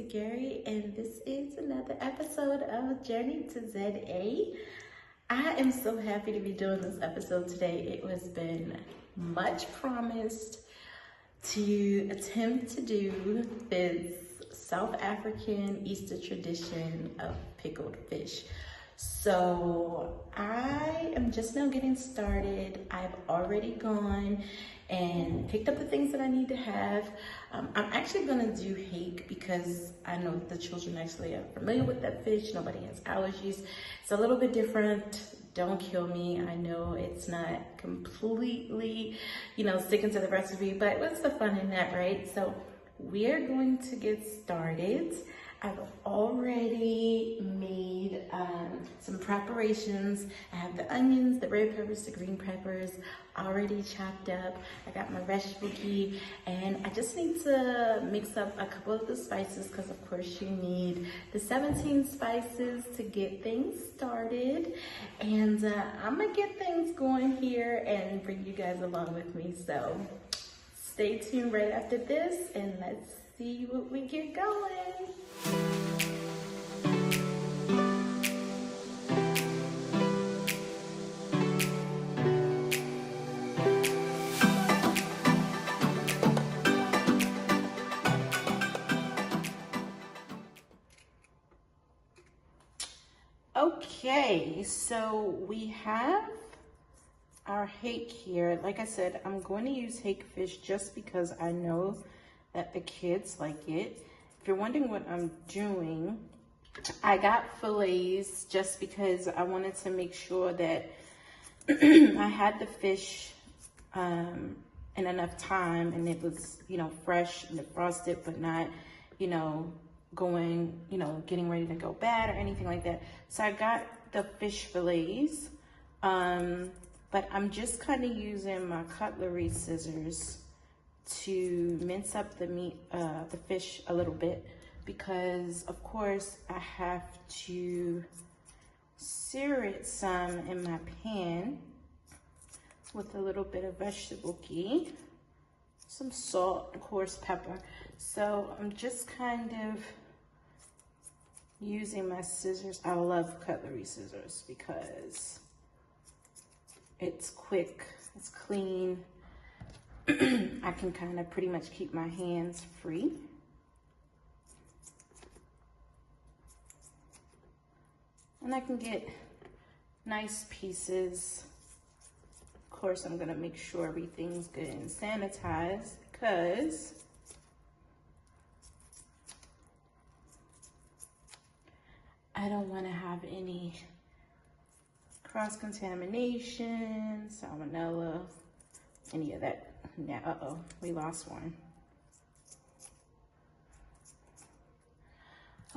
Gary, and this is another episode of Journey to ZA. I am so happy to be doing this episode today. It has been much promised to attempt to do this South African Easter tradition of pickled fish. So I am just now getting started. I've already gone and picked up the things that I need to have. I'm actually gonna do hake because I know the children actually are familiar with that fish. Nobody has allergies. It's a little bit different. Don't kill me. I know it's not completely, sticking to the recipe, but what's the fun in that, right? So we're going to get started. I've already made some preparations. I have the onions, the red peppers, the green peppers already chopped up. I got my vegetable key, and I just need to mix up a couple of the spices because of course you need the 17 spices to get things started. And I'm gonna get things going here and bring you guys along with me. So stay tuned right after this and let's see what we get going. Okay, so we have our hake here. Like I said, I'm going to use hake fish just because I know that the kids like it. If you're wondering what I'm doing, I got fillets just because I wanted to make sure that I had the fish in enough time and it was, fresh and frosted, but not, getting ready to go bad or anything like that. So I got the fish fillets, but I'm just kind of using my cutlery scissors to mince up the meat, the fish a little bit, because of course I have to sear it some in my pan with a little bit of vegetable ghee, some salt, of course pepper. So I'm just kind of using my scissors. I love cutlery scissors because it's quick, it's clean. I can kind of pretty much keep my hands free. And I can get nice pieces. Of course, I'm gonna make sure everything's good and sanitized because I don't want to have any cross-contamination, salmonella, any of that. Yeah, uh-oh, we lost one.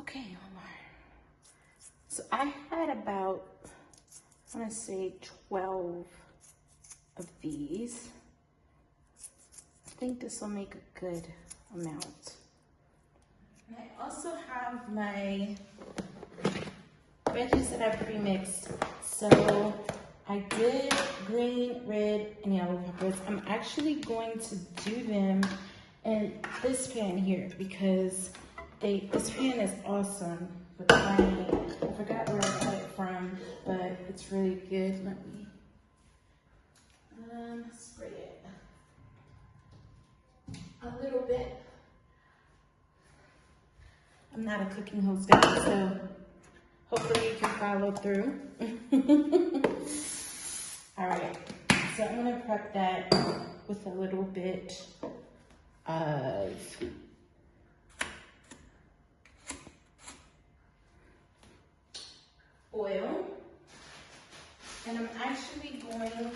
Okay, one more. So I had about, I want to say 12 of these. I think this will make a good amount. And I also have my veggies that I pre-mixed. So I did green, red, and yellow peppers. I'm actually going to do them in this pan here because this pan is awesome with tiny. I forgot where I got it from, but it's really good. Let me spray it a little bit. I'm not a cooking host, guys, so hopefully you can follow through. All right, so I'm gonna prep that with a little bit of oil. And I'm actually going,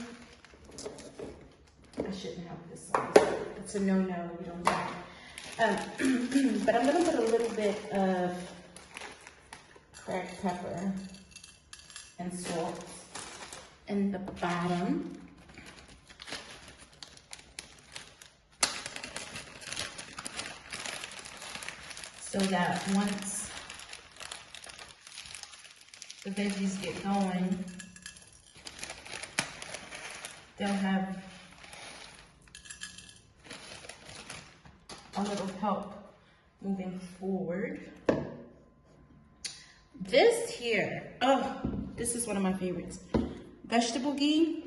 I shouldn't have this on. It's a no-no, you don't do it. But I'm gonna put a little bit of cracked pepper and salt in the bottom. So that once the veggies get going, they'll have a little help moving forward. This here, oh, this is one of my favorites. Vegetable ghee.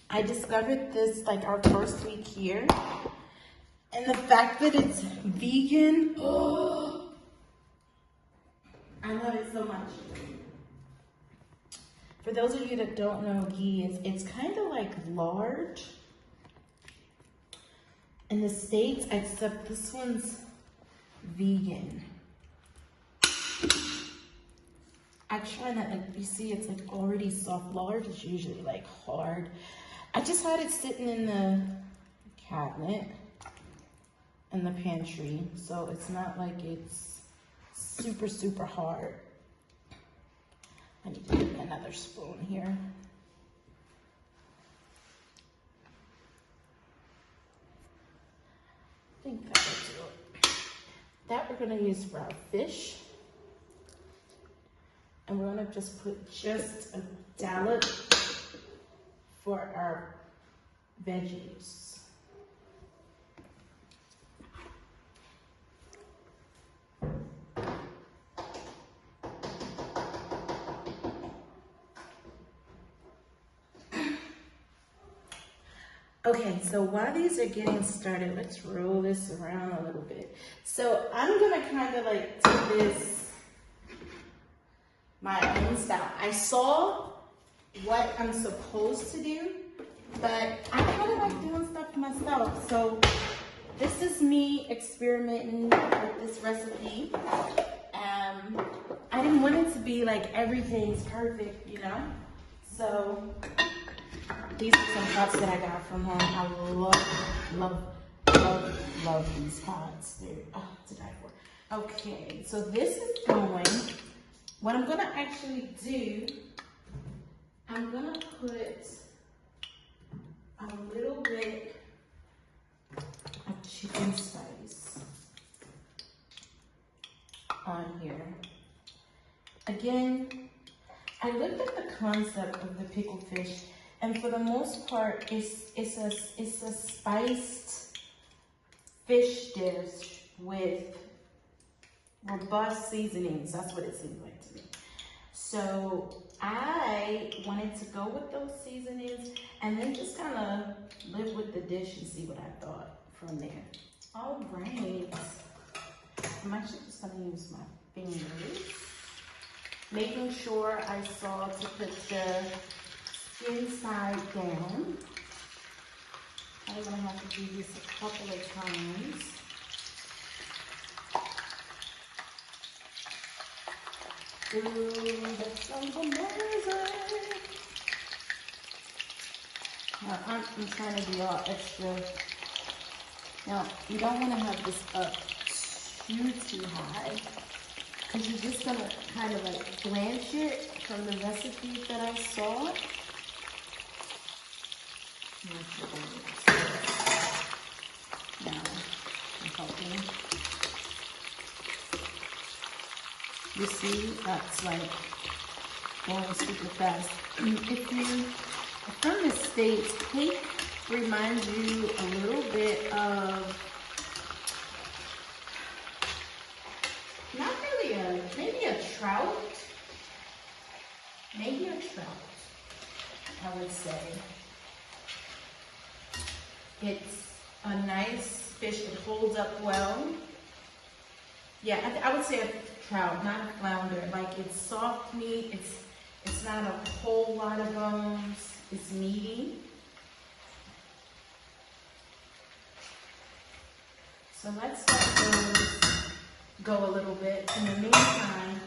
I discovered this like our first week here. And the fact that it's vegan, oh, I love it so much. For those of you that don't know ghee, it's kind of like lard in the States, except this one's vegan. I try not, like, you see it's like already soft. Lard is usually like hard. I just had it sitting in the cabinet in the pantry, so it's not like it's super, super hard. I need to get another spoon here. I think that will do it. That we're gonna use for our fish. And we're gonna just put just a dollop for our veggies. Okay, so while these are getting started, let's roll this around a little bit. So I'm gonna kind of like do this my own style. I saw what I'm supposed to do, but I kind of like doing stuff myself. So this is me experimenting with this recipe. I didn't want it to be like everything's perfect, you know? So these are some pots that I got from home. I love these pots. They're to die for. Okay, so this is going. What I'm gonna actually do, I'm gonna put a little bit of chicken spice on here. Again, I looked at the concept of the pickled fish, and for the most part, it's a spiced fish dish with robust seasonings. That's what it seems like to me. So I wanted to go with those seasonings and then just kind of live with the dish and see what I thought from there. All right. I'm actually just going to use my fingers, making sure I saw to put the skin side down. I'm going to have to do this a couple of times. Ooh, that sounds amazing. Now, I'm trying to be all extra. Now, you don't want to have this up too high, because you're just going to kind of like blanch it from the recipe that I saw. Now, I'm helping. You see, that's like going super fast. If you're from the States, cake reminds you a little bit of, not really maybe a trout. Maybe a trout, I would say. It's a nice fish that holds up well. Yeah, I would say a trout, not a flounder. Like, it's soft meat. It's not a whole lot of bones. It's meaty. So let's let those go a little bit. In the meantime,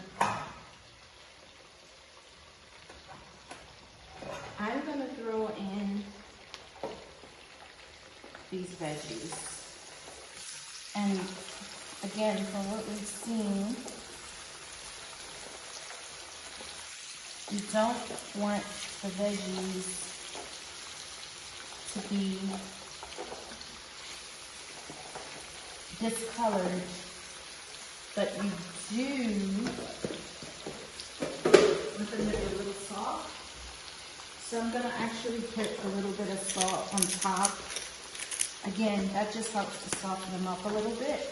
I'm gonna throw in these veggies. And again, from what we've seen, you don't want the veggies to be discolored, but you do want them to be a little soft. So I'm gonna actually put a little bit of salt on top. Again, that just helps to soften them up a little bit.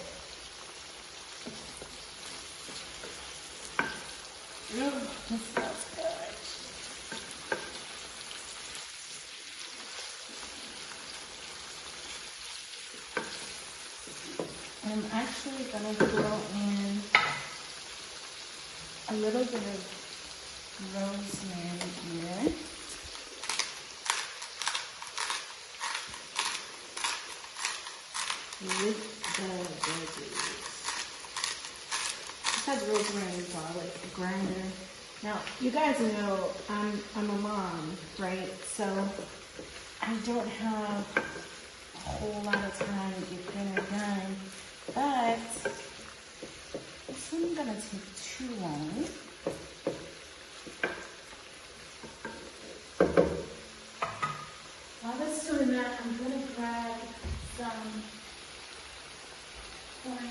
Ooh, this smells good. I'm actually gonna throw in a little bit of rosemary here. With the veggies. Just have rosemary and garlic grinder. Now, you guys know I'm a mom, right? So I don't have a whole lot of time to get dinner done, but this isn't gonna take too long. While that's doing that, I'm gonna grab some corn.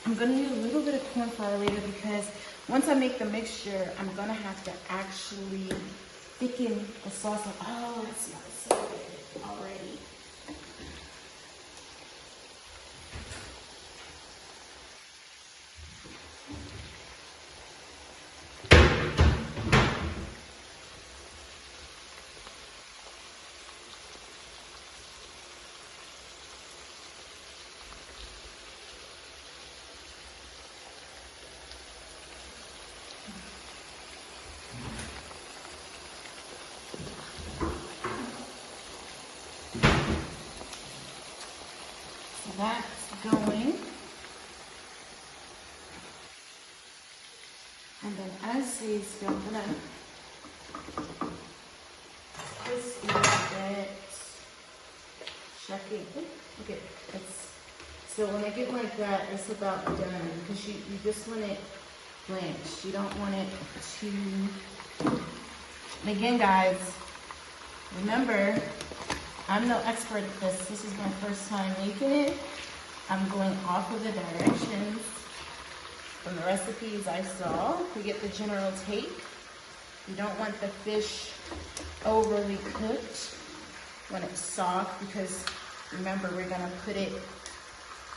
I'm gonna need a little bit of corn flour later because once I make the mixture, I'm gonna have to actually thicken the sauce. Oh, that smells so good already. That's going. And then as these go, I'm gonna twist a little bit. Checking. Okay, it's so when I get like that, it's about done because you just want it blanched. You don't want it too. And again, guys, remember, I'm no expert at this. This is my first time making it. I'm going off of the directions from the recipes I saw to get the general take. You don't want the fish overly cooked when it's soft because remember, we're gonna put it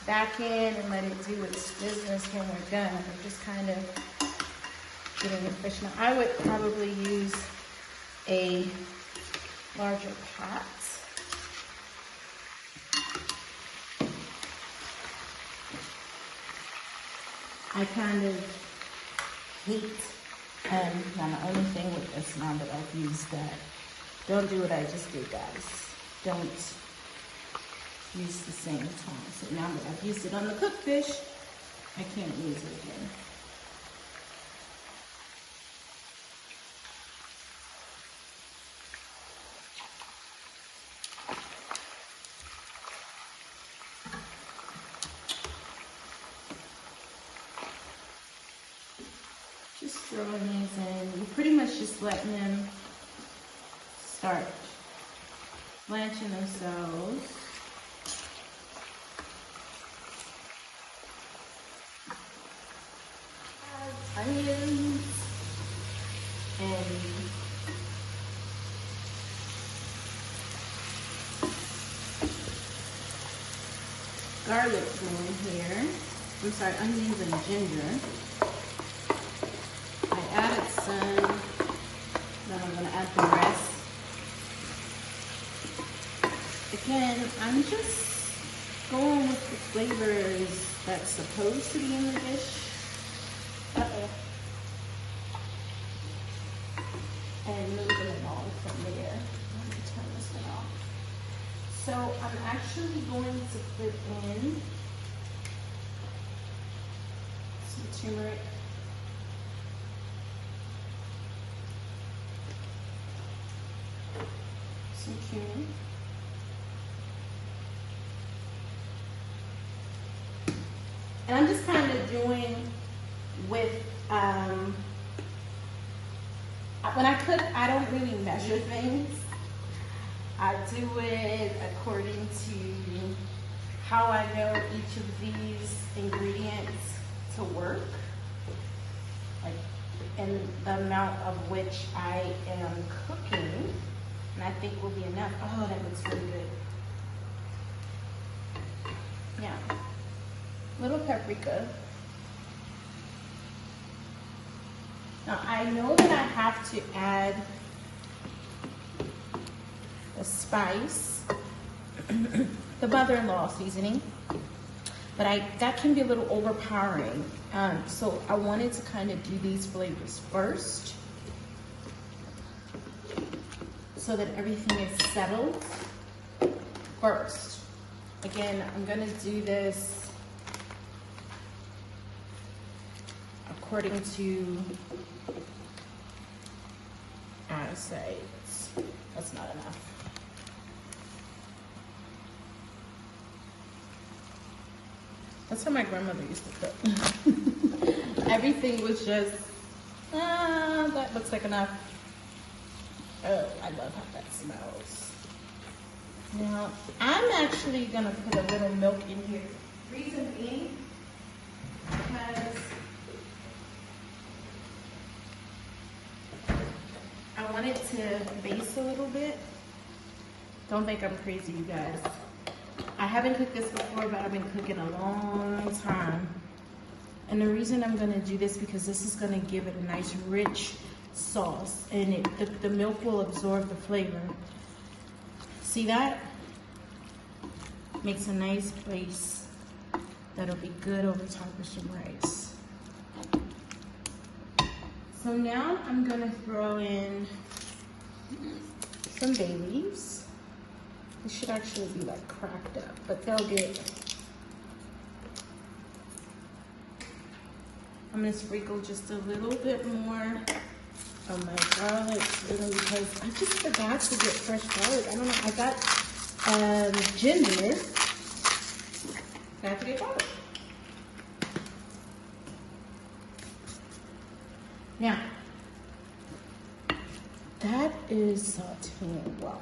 back in and let it do its business when we're done. We're just kind of getting the fish. Now, I would probably use a larger pot. I kind of hate, now the only thing with this now that I've used that, don't do what I just did, guys. Don't use the same tongue. So now that I've used it on the cooked fish, I can't use it again. Just throwing these in. You're pretty much just letting them start blanching themselves. Onions and garlic going here. I'm sorry, onions and ginger. I added some, then I'm gonna add the rest. Again, I'm just going with the flavors that's supposed to be in the dish. And moving along from there. Let me turn this one off. So I'm actually going to put in some turmeric. Some cumin. And I'm just kind of doing with, when I cook, I don't really measure things. I do it according to how I know each of these ingredients to work, like in the amount of which I am cooking, and I think will be enough. Oh, that looks really good. little paprika. Now I know that I have to add the spice, the mother-in-law seasoning, but that can be a little overpowering. So I wanted to kind of do these flavors first so that everything is settled first. Again, I'm gonna do this according to, I say, that's not enough. That's how my grandmother used to cook. Everything was just, that looks like enough. Oh, I love how that smells. Now, I'm actually gonna put a little milk in here. Reason being, because I want it to base a little bit. Don't think I'm crazy, you guys. I haven't cooked this before, but I've been cooking a long time. And the reason I'm gonna do this because this is gonna give it a nice rich sauce, and the milk will absorb the flavor. See that? Makes a nice base that'll be good over top of some rice. So now I'm gonna throw in some bay leaves. It should actually be like cracked up, but they'll get. I'm gonna sprinkle just a little bit more of my garlic, because I just forgot to get fresh garlic. I don't know, I got ginger. I have to get garlic. Now, that is sauteing well.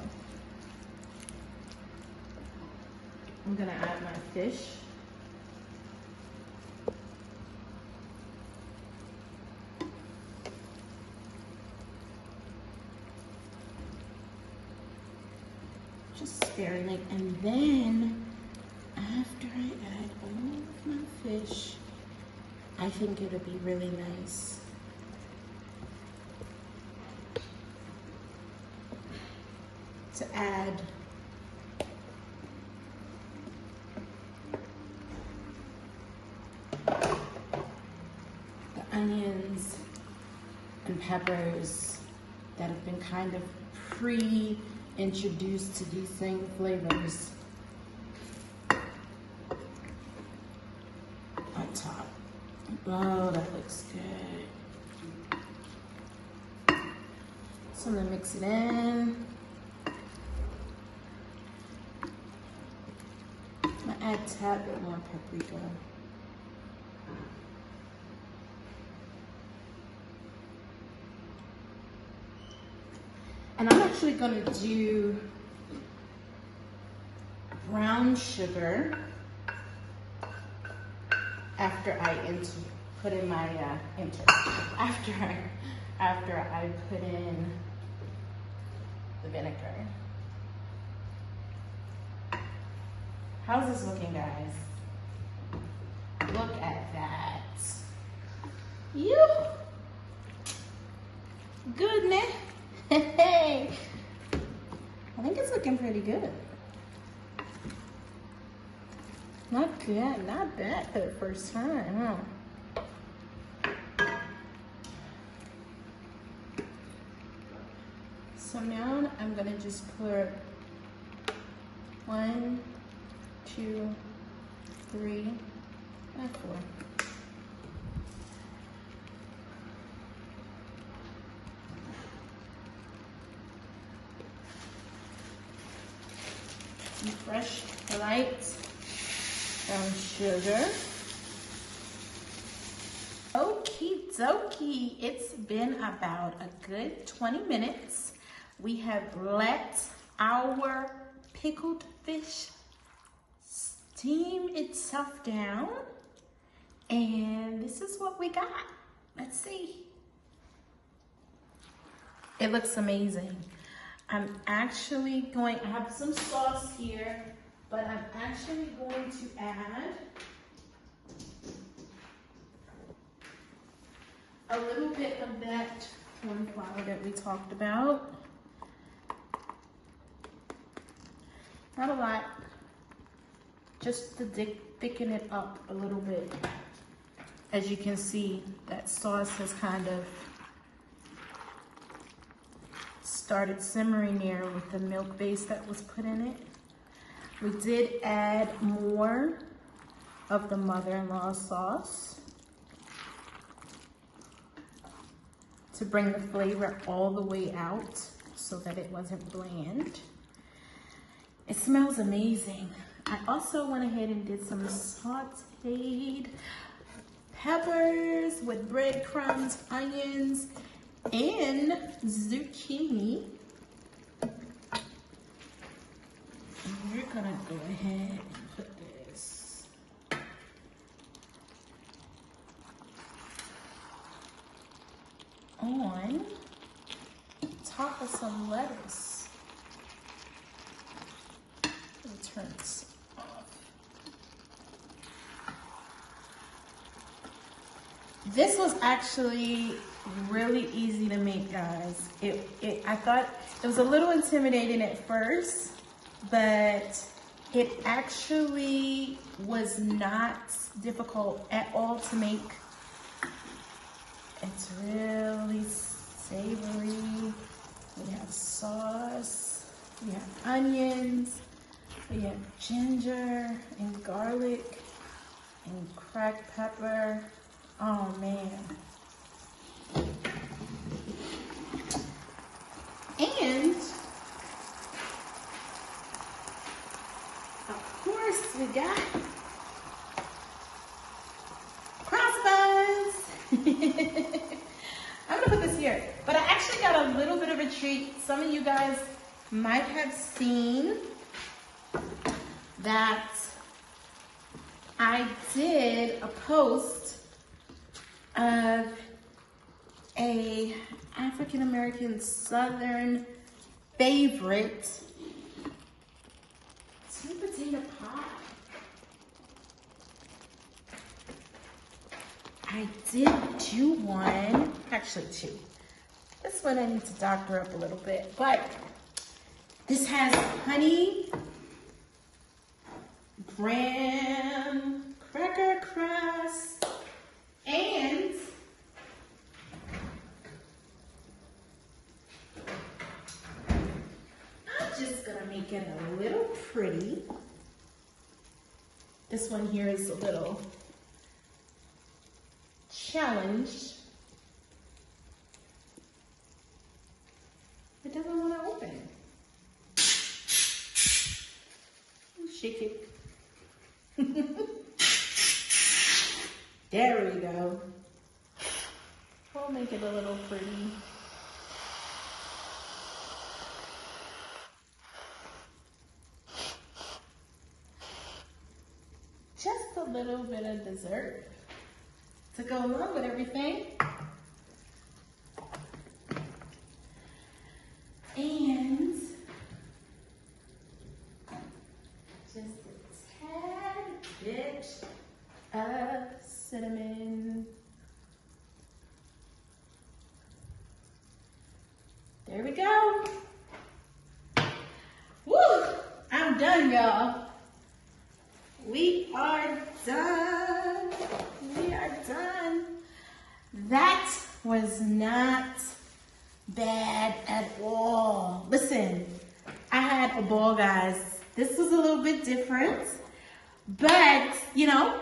I'm gonna add my fish. Just sparingly, and then after I add all of my fish, I think it'll be really nice to add the onions and peppers that have been kind of pre-introduced to these same flavors on top. Oh, that looks good. So I'm gonna mix it in. I'm gonna add a tad bit more paprika. And I'm actually gonna do brown sugar after I put in my after I put in the vinegar. How's this looking, guys? Look at that. You goodness. Hey, I think it's looking pretty good. Not bad, not bad for the first time, huh? So now I'm gonna just put 1, 2, 3, and 4. Fresh light brown sugar. Okie dokie, it's been about a good 20 minutes. We have let our pickled fish steam itself down, and this is what we got. Let's see. It looks amazing. I'm actually going, I have some sauce here, but I'm actually going to add a little bit of that corn flour that we talked about. Not a lot, just to thicken it up a little bit. As you can see, that sauce has kind of started simmering there with the milk base that was put in it. We did add more of the mother-in-law sauce to bring the flavor all the way out so that it wasn't bland. It smells amazing. I also went ahead and did some sauteed peppers with breadcrumbs, onions, and zucchini. And we're gonna go ahead and put this on top of some lettuce. Let me turn this off. This was actually really easy to make, guys. I thought it was a little intimidating at first, but it actually was not difficult at all to make. It's really savory. We have sauce, we have onions, we have ginger and garlic and cracked pepper. Oh man. And of course we got crossbuns. I'm gonna put this here, but I actually got a little bit of a treat. Some of you guys might have seen that I did a post of a African American Southern favorite sweet potato pie. I did do one, actually two. This one I need to doctor up a little bit, but this has honey, graham cracker crust, and I'm just gonna make it a little pretty. This one here is a little challenge. It doesn't want to open. Shake it. There we go. We'll make it a little pretty. Just a little bit of dessert to go along with everything. And just a tad bit of cinnamon. There we go. Woo! I'm done, y'all. We are done. We are done. That was not bad at all. Listen, I had a ball, guys. This was a little bit different, but you know,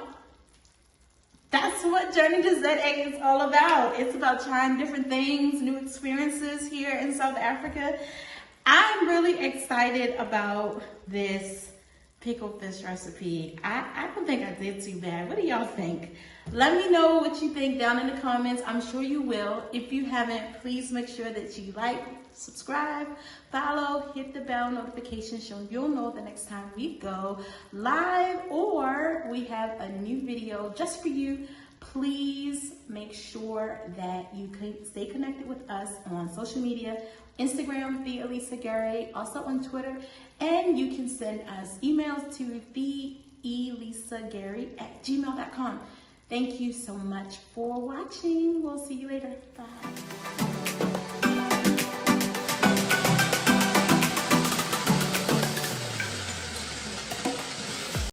that's what JourneyToZA is all about. It's about trying different things, new experiences here in South Africa. I'm really excited about this pickled fish recipe. I don't think I did too bad. What do y'all think? Let me know what you think down in the comments. I'm sure you will. If you haven't, please make sure that you like, subscribe, follow, hit the bell notification so you'll know the next time we go live or we have a new video just for you. Please make sure that you can stay connected with us on social media, Instagram, the Elisa Gary, also on Twitter, and you can send us emails to theelisagary@gmail.com. Thank you so much for watching. We'll see you later. Bye.